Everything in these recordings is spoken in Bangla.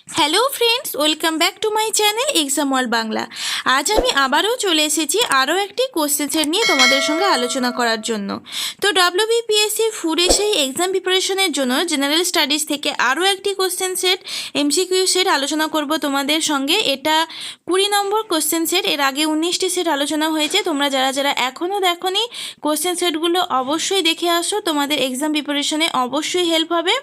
Hello friends, welcome back to my channel exam world Bangla. আজ আমি আবারও চলে এসেছি আরও একটি কোশ্চেন সেট নিয়ে তোমাদের সঙ্গে আলোচনা করার জন্য। তো ডব্লিউবিপিএসসি ফুডে সেই এক্সাম প্রিপারেশনের জন্য জেনারেল স্টাডিজ থেকে আরও একটি কোশ্চেন সেট এমসিকিউ সেট আলোচনা করব তোমাদের সঙ্গে। এটা 20 নম্বর কোশ্চেন সেট। এর আগে 19টি সেট আলোচনা হয়েছে। তোমরা যারা যারা এখনও দেখোনি কোশ্চেন সেটগুলো অবশ্যই দেখে আসো, তোমাদের এক্সাম প্রিপারেশনে অবশ্যই হেল্প হবে।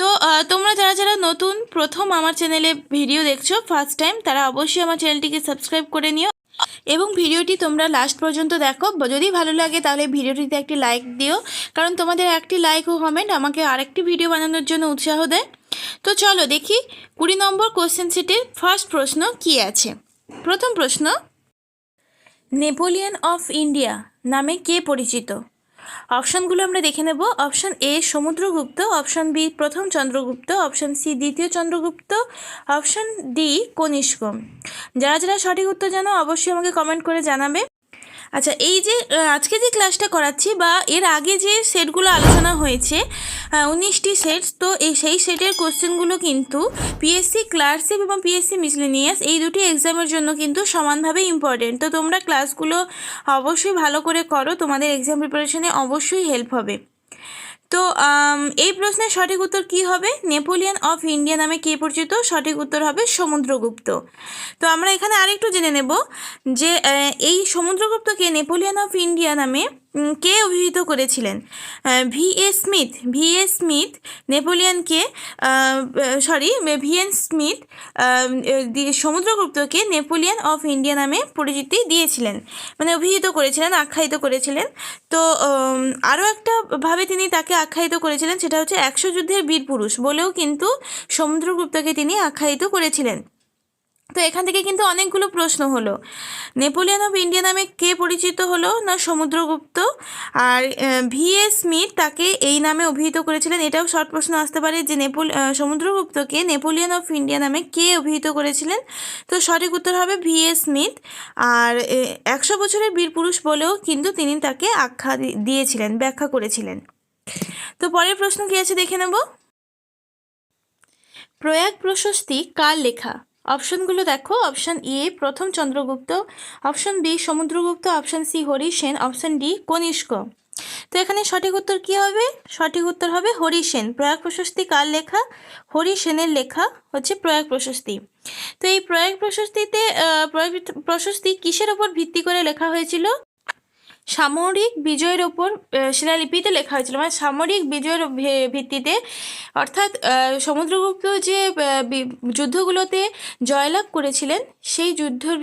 তো তোমরা যারা যারা নতুন প্রথম আমার চ্যানেলে ভিডিও দেখছো ফার্স্ট টাইম, তারা অবশ্যই আমার চ্যানেলটিকে সাবস্ক্রাইব করে নিও এবং ভিডিওটি তোমরা লাস্ট পর্যন্ত দেখো। যদি ভালো লাগে তাহলে ভিডিওটিতে একটি লাইক দিও, কারণ তোমাদের একটি লাইক ও কমেন্ট আমাকে আরেকটি ভিডিও বানানোর জন্য উৎসাহ দেয়। তো চলো দেখি 20 নম্বর কোশ্চেন সেটের ফার্স্ট প্রশ্ন কি আছে। প্রথম প্রশ্ন, নেপোলিয়ন অফ ইন্ডিয়া নামে কে পরিচিত? অপশানগুলো আমরা দেখে নেব। Option A Samudragupta, option B প্রথম চন্দ্রগুপ্ত, অপশান সি দ্বিতীয় চন্দ্রগুপ্ত, অপশান ডি কনিষ্ক। যারা যারা সঠিক উত্তর জানো অবশ্যই আমাকে কমেন্ট করে জানাবে। আচ্ছা, এই যে আজকে যে ক্লাসটা করাচ্ছি বা এর আগে যে সেটগুলো আলোচনা হয়েছে 19টি সেটস, তো সেই সেটের কোশ্চেনগুলো কিন্তু পিএসসি ক্লার্কশিপ এবং পিএসসি মিসলেনিয়াস এই দুটি এক্সামের জন্য কিন্তু সমানভাবে ইম্পর্টেন্ট। তো তোমরা ক্লাসগুলো অবশ্যই ভালো করে করো, তোমাদের এক্সাম প্রিপারেশনে অবশ্যই হেল্প হবে। তো এই প্রশ্নের সঠিক উত্তর কী হবে? নেপোলিয়ন অফ ইন্ডিয়া নামে কে পরিচিত? সঠিক উত্তর হবে সমুদ্রগুপ্ত। তো আমরা এখানে আরেকটু জেনে নেব যে এই সমুদ্রগুপ্তকে নেপোলিয়ন অফ ইন্ডিয়া নামে কে অভিহিত করেছিলেন? ভি এ স্মিথ নেপোলিয়নকে ভিএন স্মিথ সমুদ্রগুপ্তকে নেপোলিয়ন অফ ইন্ডিয়া নামে পরিচিতি দিয়েছিলেন, মানে অভিহিত করেছিলেন, আখ্যায়িত করেছিলেন। তো আরও একটা ভাবে তিনি তাকে আখ্যায়িত করেছিলেন, সেটা হচ্ছে 100 যুদ্ধের বীর পুরুষ বলেও কিন্তু সমুদ্রগুপ্তকে তিনি আখ্যায়িত করেছিলেন। তো এখান থেকে কিন্তু অনেকগুলো প্রশ্ন হলো। নেপোলিয়ন অফ ইন্ডিয়া নামে কে পরিচিত হলো? না সমুদ্রগুপ্ত। আর ভি.এ. স্মিথ তাকে এই নামে অভিহিত করেছিলেন। এটাও শর্ট প্রশ্ন আসতে পারে যে সমুদ্রগুপ্তকে নেপোলিয়ন অফ ইন্ডিয়া নামে কে অভিহিত করেছিলেন? তো সঠিক উত্তর হবে ভি.এ. স্মিথ। আর 100 বছরের বীর পুরুষ বলেও কিন্তু তিনি তাকে আখ্যা দিয়েছিলেন, ব্যাখ্যা করেছিলেন। তো পরের প্রশ্ন কি আছে দেখে নেব। প্রয়াগ প্রশস্তি কার লেখা? অপশনগুলো দেখো। অপশান এ প্রথম Chandragupta, option B Samudragupta, option C Hari Sen, option D Kanishka. তো এখানে সঠিক উত্তর কী হবে? সঠিক উত্তর হবে হরি সেন। প্রয়াগ প্রশস্তি কার লেখা? হরি সেনের লেখা হচ্ছে প্রয়াগ প্রশস্তি। তো এই প্রয়াগ প্রশস্তি কিসের ওপর ভিত্তি করে লেখা হয়েছিল? সামরিক বিজয়ের ওপর শিলালিপিতে লেখা হয়েছিল, মানে সামরিক বিজয়ের ভিত্তিতে। অর্থাৎ সমুদ্রগুপ্ত যে যুদ্ধগুলোতে জয়লাভ করেছিলেন, সেই যুদ্ধের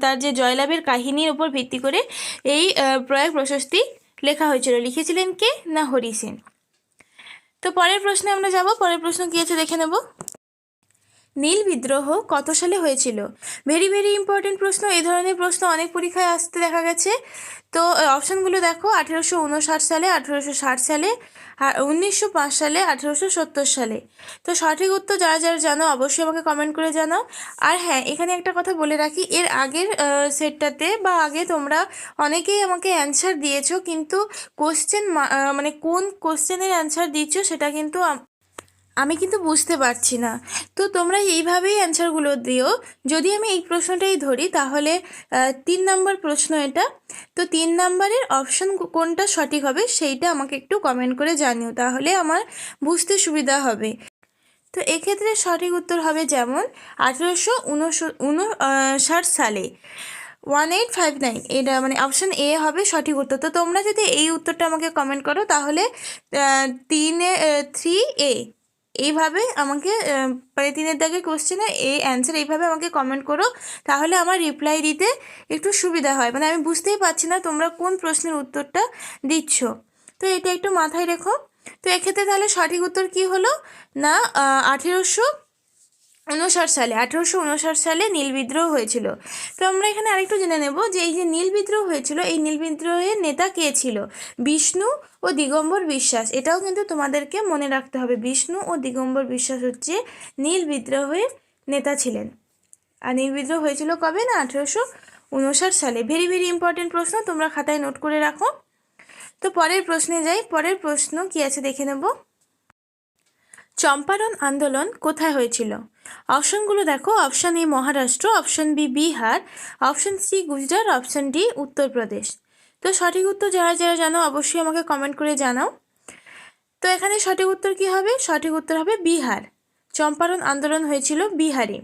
তার যে জয়লাভের কাহিনীর ওপর ভিত্তি করে এই প্রয়াগ প্রশস্তি লেখা হয়েছিল। লিখেছিলেন কে? না হরি সেন। তো পরের প্রশ্নে আমরা যাব। পরের প্রশ্ন কী আছে দেখে নেব। নীল বিদ্রোহ কত সালে হয়েছিল? ভেরি ভেরি ইম্পর্টেন্ট প্রশ্ন। এই ধরনের প্রশ্ন অনেক পরীক্ষায় আসতে দেখা গেছে। তো অপশানগুলো দেখো। 1859 সালে, 1860 সালে, 1905 সালে, 1870 সালে। তো সঠিক উত্তর যারা যারা জানো অবশ্যই আমাকে কমেন্ট করে জানাও। আর হ্যাঁ, এখানে একটা কথা বলে রাখি, এর আগের সেটটাতে বা আগে তোমরা অনেকেই আমাকে অ্যান্সার দিয়েছো, কিন্তু কোশ্চেন মানে কোন কোশ্চেনের অ্যান্সার দিচ্ছ সেটা কিন্তু আমি কিন্তু বুঝতে পারছি না। তো তোমরা এইভাবেই অ্যান্সারগুলো দিও। যদি আমি এই প্রশ্নটাই ধরি তাহলে 3 নম্বর প্রশ্ন এটা। তো 3 নম্বরের অপশন কোনটা সঠিক হবে সেইটা আমাকে একটু কমেন্ট করে জানিও, তাহলে আমার বুঝতে সুবিধা হবে। তো এক্ষেত্রে সঠিক উত্তর হবে যেমন 1859 সালে, 1859। এটা মানে অপশান এ হবে সঠিক উত্তর। তো তোমরা যদি এই উত্তরটা আমাকে কমেন্ট করো তাহলে 3A এইভাবে আমাকে মানে 3-এর দাগের কোশ্চেনে এই অ্যান্সার এইভাবে আমাকে কমেন্ট করো, তাহলে আমার রিপ্লাই দিতে একটু সুবিধা হয়। মানে আমি বুঝতেই পারছি না তোমরা কোন প্রশ্নের উত্তরটা দিচ্ছ। তো এটা একটু মাথায় রেখো। তো এক্ষেত্রে তাহলে সঠিক উত্তর কী হলো? না 1859 সালে নীল বিদ্রোহ হয়েছিল। তো আমরা এখানে আরেকটু জেনে নেব যে এই যে নীল বিদ্রোহ হয়েছিল, এই নীল বিদ্রোহের নেতা কে ছিল? বিষ্ণু ও দিগম্বর বিশ্বাস। এটাও কিন্তু তোমাদেরকে মনে রাখতে হবে। বিষ্ণু ও দিগম্বর বিশ্বাস হচ্ছে নীল বিদ্রোহের নেতা ছিলেন। আর নীল বিদ্রোহ হয়েছিল কবে? না 1859 সালে। ভেরি ভেরি ইম্পর্টেন্ট প্রশ্ন, তোমরা খাতায় নোট করে রাখো। তো পরের প্রশ্নে যাই। পরের প্রশ্ন কি আছে দেখে নেব। চম্পারণ আন্দোলন কোথায় হয়েছিল? অপশনগুলো দেখো, option A Maharashtra, option B Bihar, option C Gujarat, option D Uttar Pradesh. তো সঠিক উত্তর যারা যারা জানো অবশ্যই আমাকে কমেন্ট করে জানাও। তো এখানে সঠিক উত্তর কি হবে? সঠিক উত্তর হবে বিহার। চম্পারণ আন্দোলন হয়েছিল বিহারে।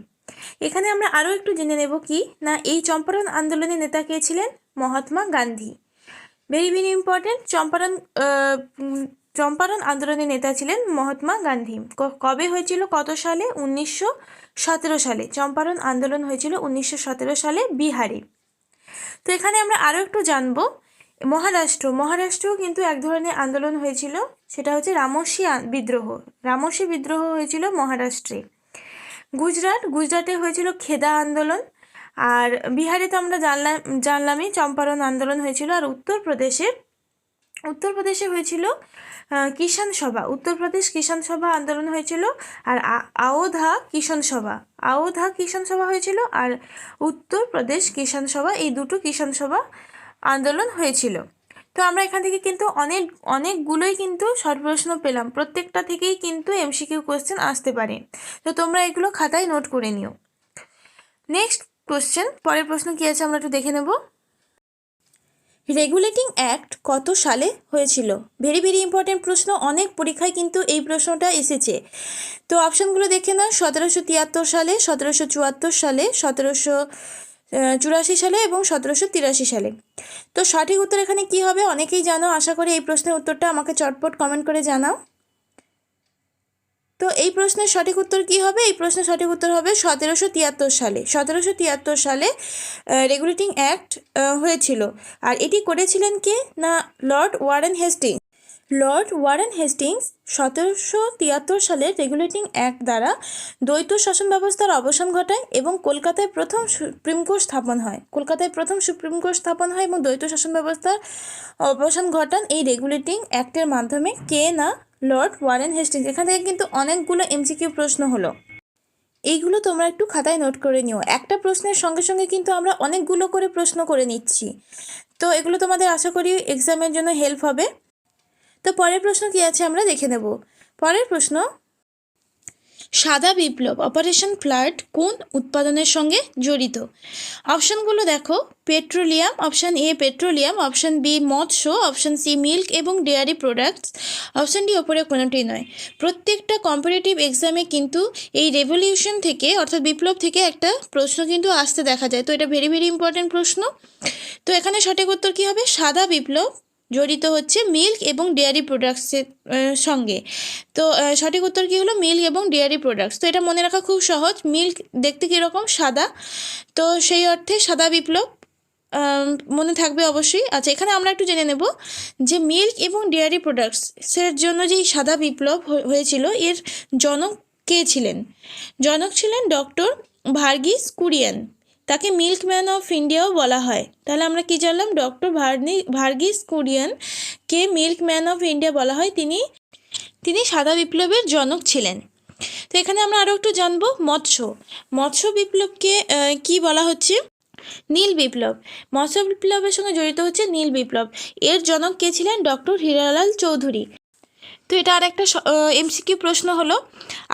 এখানে আমরা আরও একটু জেনে নেব কি না, এই চম্পারণ আন্দোলনের নেতা কে ছিলেন? Mahatma Gandhi. Very very important. Champaran আন্দোলনের নেতা ছিলেন মহাত্মা গান্ধী। কবে হয়েছিল, কত সালে? 1917 সালে। চম্পারণ আন্দোলন হয়েছিল 1917 সালে বিহারে। তো এখানে আমরা আরও একটু জানবো, মহারাষ্ট্রেও কিন্তু এক ধরনের আন্দোলন হয়েছিল, সেটা হচ্ছে রামসি বিদ্রোহ। রামসি বিদ্রোহ হয়েছিল মহারাষ্ট্রে। গুজরাটে হয়েছিল খেদা আন্দোলন। আর বিহারে তো আমরা জানলামই চম্পারণ আন্দোলন হয়েছিল। আর উত্তরপ্রদেশে হয়েছিল কিষাণ সভা। উত্তরপ্রদেশ কিষাণ সভা আন্দোলন হয়েছিল। আর আওধা কিষাণ সভা হয়েছিল। আর উত্তরপ্রদেশ কিষাণ সভা, এই দুটো কিষাণ সভা আন্দোলন হয়েছিল। তো আমরা এখান থেকে কিন্তু অনেকগুলোই কিন্তু শর্ট প্রশ্ন পেলাম। প্রত্যেকটা থেকেই কিন্তু এমসিকিউ কোয়েশ্চেন আসতে পারে। তো তোমরা এগুলো খাতায় নোট করে নিও। নেক্সট কোয়েশ্চেন, পরের প্রশ্ন কী আছে আমরা একটু দেখে নেব। রেগুলেটিং অ্যাক্ট কত সালে হয়েছিল? ভেরি ভেরি ইম্পর্টেন্ট প্রশ্ন, অনেক পরীক্ষায় কিন্তু এই প্রশ্নটা এসেছে। তো অপশানগুলো দেখে নাও, 1773 সালে, 1774 সালে, 1784 সালে এবং 1783 সালে। তো সঠিক উত্তর এখানে কি হবে? অনেকেই জানো, আশা করি এই প্রশ্নের উত্তরটা আমাকে চটপট কমেন্ট করে জানাও। তো এই প্রশ্নের সঠিক উত্তর কি হবে? এই প্রশ্নের সঠিক উত্তর হবে 1773 সালে। 1773 সালে রেগুলেটিং অ্যাক্ট হয়েছিল। আর এটি করেছিলেন কে না, লর্ড ওয়ারেন হেস্টিংস 1773 সালের রেগুলেটিং অ্যাক্ট দ্বারা দ্বৈত শাসন ব্যবস্থার অবসান ঘটায় এবং কলকাতায় প্রথম সুপ্রিম কোর্ট স্থাপন হয় এবং দ্বৈত শাসন ব্যবস্থার অবসান ঘটান এই রেগুলেটিং অ্যাক্টের মাধ্যমে। কে না, লর্ড ওয়ারেন হেস্টিংস। এখান থেকে কিন্তু অনেকগুলো এমসিকিউ প্রশ্ন হলো, এইগুলো তোমরা একটু খাতায় নোট করে নিও। একটা প্রশ্নের সঙ্গে সঙ্গে কিন্তু আমরা অনেকগুলো করে প্রশ্ন করে নিচ্ছি, তো এগুলো তোমাদের আশা করি এক্সামের জন্য হেল্প হবে। তো পরের প্রশ্ন কি আছে আমরা দেখে নেব। পরের প্রশ্ন, সাদা বিপ্লব অপারেশন ফ্লাড কোন উৎপাদনের সঙ্গে জড়িত? অপশানগুলো দেখো, petroleum, option A petroleum, option B মৎস্য, অপশান সি মিল্ক এবং ডেয়ারি প্রোডাক্টস, অপশান ডি ওপরে কোনোটি নয়। প্রত্যেকটা কম্পিটিটিভ এক্সামে কিন্তু এই রেভলিউশন থেকে অর্থাৎ বিপ্লব থেকে একটা প্রশ্ন কিন্তু আসতে দেখা যায়। তো এটা ভেরি ভেরি ইম্পর্টেন্ট প্রশ্ন। তো এখানে সঠিক উত্তর কী হবে? সাদা বিপ্লব জড়িত হচ্ছে মিল্ক এবং ডেয়ারি প্রোডাক্টসের সঙ্গে। তো সঠিক উত্তর কী হলো? মিল্ক এবং ডেয়ারি প্রোডাক্টস। তো এটা মনে রাখা খুব সহজ। মিল্ক দেখতে কীরকম? সাদা, তো সেই অর্থে সাদা বিপ্লব মনে থাকবে অবশ্যই। আচ্ছা, এখানে আমরা একটু জেনে নেব যে মিল্ক এবং ডেয়ারি প্রোডাক্টসের জন্য যেই সাদা বিপ্লব হয়েছিল, এর জনক কে ছিলেন? জনক ছিলেন ডক্টর ভার্গিস কুরিয়েন। তাকে মিল্কম্যান অফ ইন্ডিয়াও বলা হয়। তাহলে আমরা কি জানলাম? Doctor Verghese Kurien milkman of India বলা হয়। তিনি সাদা বিপ্লবের জনক ছিলেন। তো এখানে আমরা আরও একটু জানবো মৎস্য বিপ্লবকে কি বলা হচ্ছে? নীল বিপ্লব। মৎস্য বিপ্লবের সঙ্গে জড়িত হচ্ছে নীল বিপ্লব। এর জনক কে ছিলেন? ডক্টর হীরালাল চৌধুরী। তো এটা আর একটা এমসিকিউ প্রশ্ন হলো।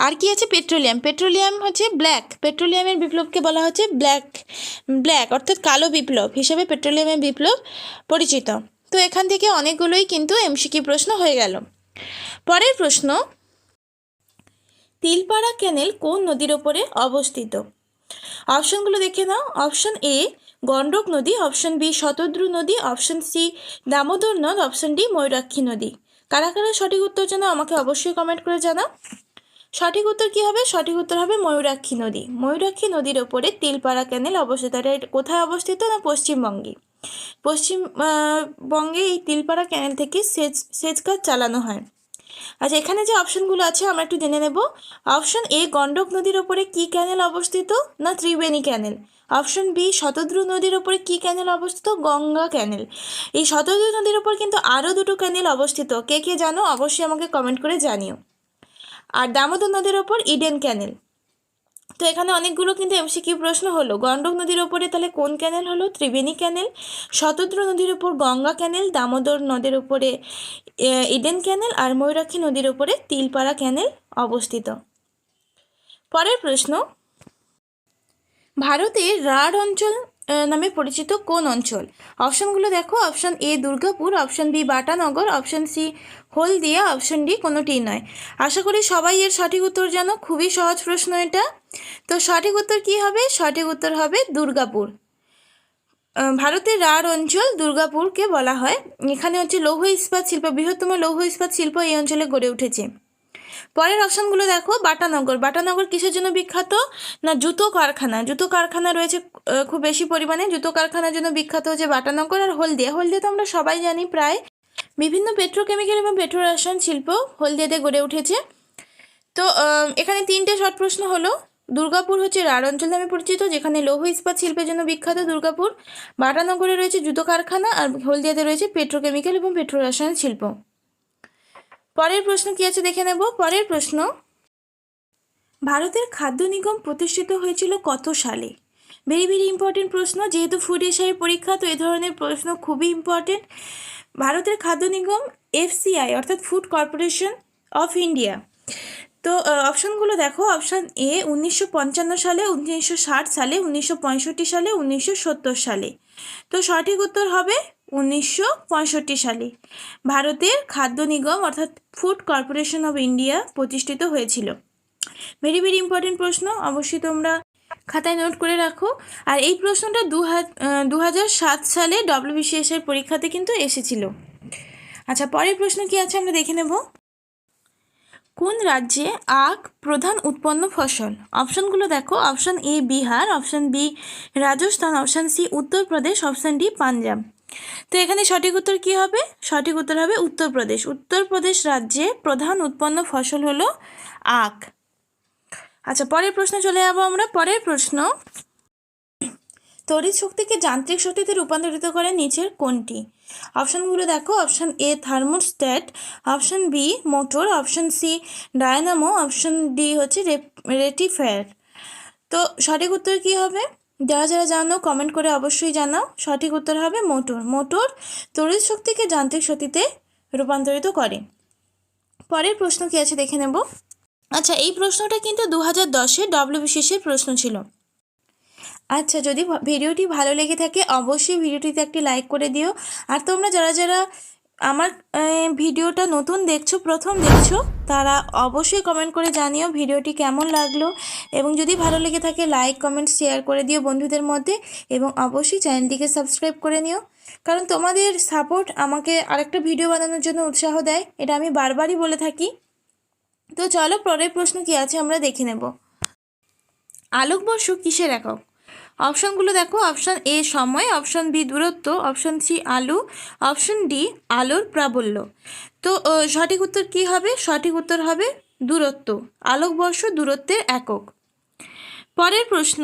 আর কি আছে? পেট্রোলিয়াম হচ্ছে ব্ল্যাক। পেট্রোলিয়ামের বিপ্লবকে বলা হচ্ছে ব্ল্যাক অর্থাৎ কালো বিপ্লব হিসেবে পেট্রোলিয়ামের বিপ্লব পরিচিত। তো এখান থেকে অনেকগুলোই কিন্তু এমসিকিউ প্রশ্ন হয়ে গেল। পরের প্রশ্ন, তিলপাড়া ক্যানেল কোন নদীর ওপরে অবস্থিত? অপশনগুলো দেখে নাও। অপশন এ গণ্ডক নদী, অপশন বি শতদ্রু নদী, অপশন সি দামোদর নদ, অপশন ডি ময়ূরাক্ষী নদী। কারা কারা সঠিক উত্তর জানো আমাকে অবশ্যই কমেন্ট করে জানাও। সঠিক উত্তর কী হবে? সঠিক উত্তর হবে ময়ূরাক্ষী নদী। ময়ূরাক্ষী নদীর ওপরে তিলপাড়া ক্যানেল অবস্থিত। এটা কোথায় অবস্থিত না? পশ্চিমবঙ্গে এই তিলপাড়া ক্যানেল থেকে সেচ কাজ চালানো হয়। আচ্ছা, এখানে যে অপশনগুলো আছে আমরা একটু জেনে নেব। অপশন এ গণ্ডক নদীর ওপরে কি ক্যানেল অবস্থিত না? ত্রিবেণী ক্যানেল। অপশন বি শতদ্রু নদীর ওপরে কি ক্যানেল অবস্থিত? গঙ্গা ক্যানেল। এই শতদ্রু নদীর ওপর কিন্তু আরও দুটো ক্যানেল অবস্থিত। কে কে জানো অবশ্যই আমাকে কমেন্ট করে জানিও। আর দামোদর নদীর ওপর ইডেন ক্যানেল। তো এখানে অনেকগুলো কিন্তু এমসিকিউ প্রশ্ন হলো। গণ্ডক নদীর ওপরে তাহলে কোন ক্যানেল হলো? ত্রিবেণী ক্যানেল। শতদ্রু নদীর ওপর গঙ্গা ক্যানেল। দামোদর নদের উপরে ইডেন ক্যানেল। আর ময়ূরাক্ষী নদীর ওপরে তিলপাড়া ক্যানেল অবস্থিত। পরের প্রশ্ন, ভারতের রাঢ় অঞ্চল নামে পরিচিত কোন অঞ্চল? অপশনগুলো দেখো। Option A Durgapur, option B Batanagar, option C Haldia, option D কোনোটিই নয়। আশা করি সবাই এর সঠিক উত্তর জানো, খুবই সহজ প্রশ্ন এটা। তো সঠিক উত্তর কি হবে? সঠিক উত্তর হবে দুর্গাপুর। ভারতের রাঢ় অঞ্চল দুর্গাপুরকে বলা হয়। এখানে হচ্ছে লৌহ ইস্পাত শিল্প, বৃহত্তম লৌহ ইস্পাত শিল্প এই অঞ্চলে গড়ে উঠেছে। পরের অপশনগুলো দেখো। বাটানগর, বাটানগর কিসের জন্য বিখ্যাত? না জুতো কারখানা, জুতো কারখানা রয়েছে খুব বেশি পরিমাণে, জুতো কারখানার জন্য বিখ্যাত হচ্ছে বাটানগর। আর হলদিয়া, হলদিয়া তো আমরা সবাই জানি, প্রায় বিভিন্ন পেট্রোকেমিক্যাল এবং পেট্রো রসায়ন শিল্প হলদিয়াতে গড়ে উঠেছে। তো এখানে তিনটে শর্ট প্রশ্ন হলো। দুর্গাপুর হচ্ছে রাঢ় অঞ্চল নামে পরিচিত, যেখানে লৌহ ইস্পাত শিল্পের জন্য বিখ্যাত দুর্গাপুর। বাটানগরে রয়েছে জুতো কারখানা, আর হলদিয়াতে রয়েছে পেট্রোকেমিক্যাল এবং পেট্রো রসায়ন শিল্প। পরের প্রশ্ন কি আছে দেখে নেব। পরের প্রশ্ন, ভারতের খাদ্য নিগম প্রতিষ্ঠিত হয়েছিল কত সালে? ভেরি ভেরি ইম্পর্টেন্ট প্রশ্ন, যেহেতু ফুড এশিয়ার পরীক্ষা তো এ ধরনের প্রশ্ন খুবই ইম্পর্টেন্ট। ভারতের খাদ্য নিগম এফসিআই অর্থাৎ ফুড কর্পোরেশন অফ ইন্ডিয়া। তো অপশনগুলো দেখো। অপশান এ 1955 সালে, 1960 সালে, 1965 সালে, 1970 সালে। তো সঠিক উত্তর হবে 1965 সালে ভারতের খাদ্য নিগম অর্থাৎ ফুড কর্পোরেশন অফ ইন্ডিয়া প্রতিষ্ঠিত হয়েছিল। ভেরি ভেরি ইম্পর্টেন্ট প্রশ্ন, অবশ্যই তোমরা খাতায় নোট করে রাখো। আর এই প্রশ্নটা 2007 সালে WBCS এর পরীক্ষাতে কিন্তু এসেছিল। আচ্ছা, পরের প্রশ্ন কি আছে আমরা দেখে নেব। কোন রাজ্যে আখ প্রধান উৎপন্ন ফসল? অপশনগুলো দেখো। অপশন এ Bihar, option B Rajasthan, option C Uttar Pradesh, option D Punjab. তো এখানে সঠিক উত্তর কি হবে? সঠিক উত্তর হবে উত্তরপ্রদেশ। উত্তরপ্রদেশ রাজ্যে প্রধান উৎপন্ন ফসল হলো আখ। আচ্ছা, পরের প্রশ্নে চলে যাবো আমরা। পরের প্রশ্ন, তড়িৎ শক্তিকে যান্ত্রিক শক্তিতে রূপান্তরিত করে নিচের কোনটি? অপশনগুলো দেখো। Option A thermostat, option B motor, option C dynamo, option D হচ্ছে রেটিফায়ার। তো সঠিক উত্তর কি হবে? যারা যারা জানো কমেন্ট করে অবশ্যই জানাও। সঠিক উত্তর হবে মোটর। মোটর তড়িৎ শক্তিকে যান্ত্রিক শক্তিতে রূপান্তরিত করে। পরের প্রশ্ন কি আছে দেখে নেব। আচ্ছা, এই প্রশ্নটা কিন্তু 2010-এ WBCS এর প্রশ্ন ছিল। আচ্ছা, যদি ভিডিওটি ভালো লেগে থাকে অবশ্যই ভিডিওটিতে একটি লাইক করে দিও। আর তোমরা যারা যারা আমার ভিডিওটা নতুন দেখছো, প্রথম দেখছো, তারা অবশ্যই কমেন্ট করে জানিও ভিডিওটি কেমন লাগলো। এবং যদি ভালো লেগে থাকে লাইক কমেন্ট শেয়ার করে দিও বন্ধুদের মধ্যে। এবং অবশ্যই চ্যানেলটিকে সাবস্ক্রাইব করে নিও, কারণ তোমাদের সাপোর্ট আমাকে আরেকটা ভিডিও বানানোর জন্য উৎসাহ দেয়, এটা আমি বারবারই বলে থাকি। তো চলো পরের প্রশ্ন কি আছে আমরা দেখে নেব। আলোকবর্ষ কিসের একক? অপশনগুলো দেখো। অপশন এ সময়, অপশন বি দূরত্ব, অপশন সি আলো, অপশন ডি আলোর প্রাবল্য। তো সঠিক উত্তর কি হবে? সঠিক উত্তর হবে দূরত্ব। আলোকবর্ষ দূরত্বের একক। পরের প্রশ্ন,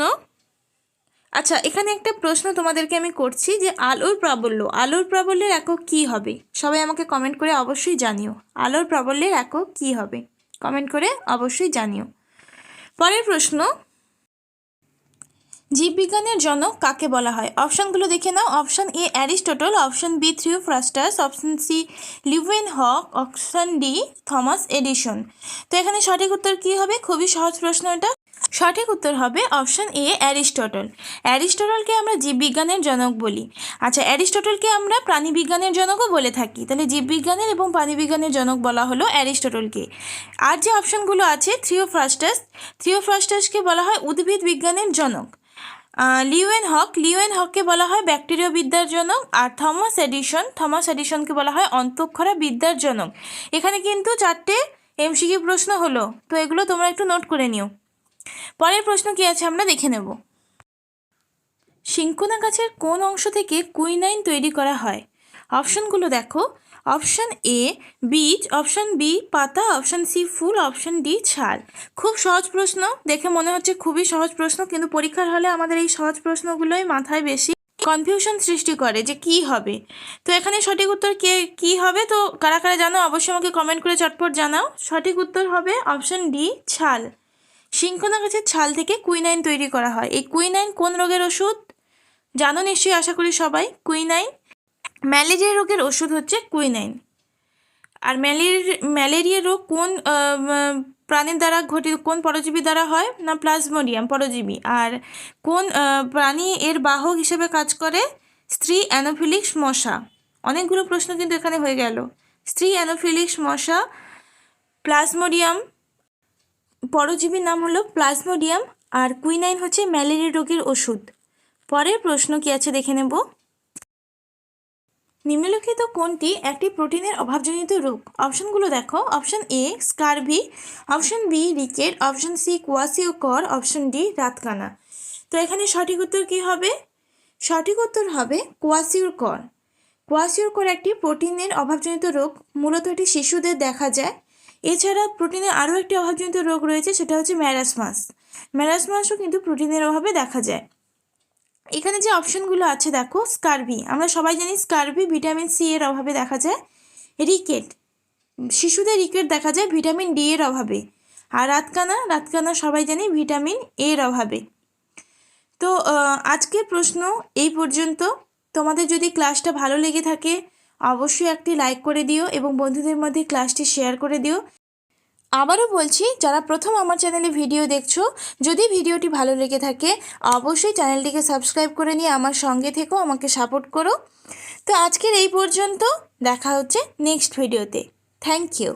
আচ্ছা এখানে একটা প্রশ্ন তোমাদেরকে আমি করছি যে আলোর প্রাবল্য, আলোর প্রাবল্যের একক কি হবে? সবাই আমাকে কমেন্ট করে অবশ্যই জানিও আলোর প্রাবল্যের একক কি হবে, কমেন্ট করে অবশ্যই জানিও। পরের প্রশ্ন, জীববিজ্ঞানের জনক কাকে বলা হয়? অপশনগুলো দেখে নাও। Option A Aristotle, option B Theophrastus, option C Leeuwenhoek, option D Thomas Edison. তো এখানে সঠিক উত্তর কি হবে? খুবই সহজ প্রশ্ন এটা। সঠিক উত্তর হবে অপশন এ অ্যারিস্টটল। অ্যারিস্টটলকে আমরা জীববিজ্ঞানের জনক বলি। আচ্ছা, অ্যারিস্টটলকে আমরা প্রাণীবিজ্ঞানের জনকও বলে থাকি। তাহলে জীববিজ্ঞানের এবং প্রাণীবিজ্ঞানের জনক বলা হলো অ্যারিস্টটলকে। আর যে অপশনগুলো আছে, থিওফ্রাস্টাস, থিওফ্রাস্টাসকে বলা হয় উদ্ভিদ বিজ্ঞানের জনক। লিউয়েনহককে বলা হয় ব্যাকটেরিয়া বিদ্যার জনক। আর থমাস এডিসনকে বলা হয় অন্তঃক্ষরা বিদ্যার জনক। এখানে কিন্তু 4টে এমসিকিউ প্রশ্ন হলো, তো এগুলো তোমরা একটু নোট করে নিও। পরের প্রশ্ন কি আছে আমরা দেখে নেব। সিনকোনা গাছের কোন অংশ থেকে কুইনাইন তৈরি করা হয়? অপশনগুলো দেখো। অপশন এ বীজ, অপশন বি পাতা, অপশন সি ফুল, অপশন ডি ছাল। খুব সহজ প্রশ্ন, দেখে মনে হচ্ছে খুবই সহজ প্রশ্ন, কিন্তু পরীক্ষার হলে আমাদের এই সহজ প্রশ্নগুলোই মাথায় বেশি কনফিউশন সৃষ্টি করে যে কি হবে। তো এখানে সঠিক উত্তর কি হবে? তো কারা কারা জানো অবশ্যই আমাকে কমেন্ট করে চটপট জানাও। সঠিক উত্তর হবে অপশন ডি ছাল। সিংকোনা গাছের ছাল থেকে কুইনাইন তৈরি করা হয়। এই কুইনাইন কোন রোগের ওষুধ জানো নিশ্চয়ই, আশা করি সবাই। কুইনাইন ম্যালেরিয়া রোগের ওষুধ হচ্ছে কুইনাইন। আর ম্যালেরিয়া রোগ কোন প্রাণীর দ্বারা ঘটিত, কোন পরজীবী দ্বারা হয় না প্লাজমোডিয়াম পরজীবী। আর কোন প্রাণী এর বাহক হিসেবে কাজ করে? স্ত্রী অ্যানোফিলিক্স মশা। অনেকগুলো প্রশ্ন কিন্তু এখানে হয়ে গেল। স্ত্রী অ্যানোফিলিক্স মশা, প্লাজমোডিয়াম পরজীবীর নাম হলো প্লাজমোডিয়াম, আর কুইনাইন হচ্ছে ম্যালেরিয়া রোগের ওষুধ। পরের প্রশ্ন কি আছে দেখে নেব। নিম্নলিখিত কোনটি একটি প্রোটিনের অভাবজনিত রোগ? অপশনগুলো দেখো। Option A scurvy, option B rickets, option C kwashiorkor, option D রাতকানা। তো এখানে সঠিক উত্তর কী হবে? সঠিক উত্তর হবে কোয়াশিওকর। কোয়াশিওকর একটি প্রোটিনের অভাবজনিত রোগ, মূলত এটি শিশুদের দেখা যায়। এছাড়া প্রোটিনের আরও একটি অভাবজনিত রোগ রয়েছে, সেটা হচ্ছে ম্যারাসমাস। ম্যারাসমাসও কিন্তু প্রোটিনের অভাবে দেখা যায়। এখানে যে অপশনগুলো আছে দেখো, স্কারভি আমরা সবাই জানি স্কারভি ভিটামিন সি এর অভাবে দেখা যায়। রিকেট শিশুদের রিকেট দেখা যায় ভিটামিন ডি এর অভাবে। আর রাতকানা সবাই জানি ভিটামিন এর অভাবে। তো আজকের প্রশ্ন এই পর্যন্ত। তোমাদের যদি ক্লাসটা ভালো লেগে থাকে অবশ্যই একটি লাইক করে দিও এবং বন্ধুদের মধ্যে ক্লাসটি শেয়ার করে দিও। আবারও বলছি, যারা প্রথম আমার চ্যানেলে ভিডিও দেখছো, যদি ভিডিওটি ভালো লেগে থাকে অবশ্যই চ্যানেলটিকে সাবস্ক্রাইব করে নিয়ে আমার সঙ্গে থেকো, আমাকে সাপোর্ট করো। তো আজকের এই পর্যন্ত, দেখা হচ্ছে নেক্সট ভিডিওতে। Thank you.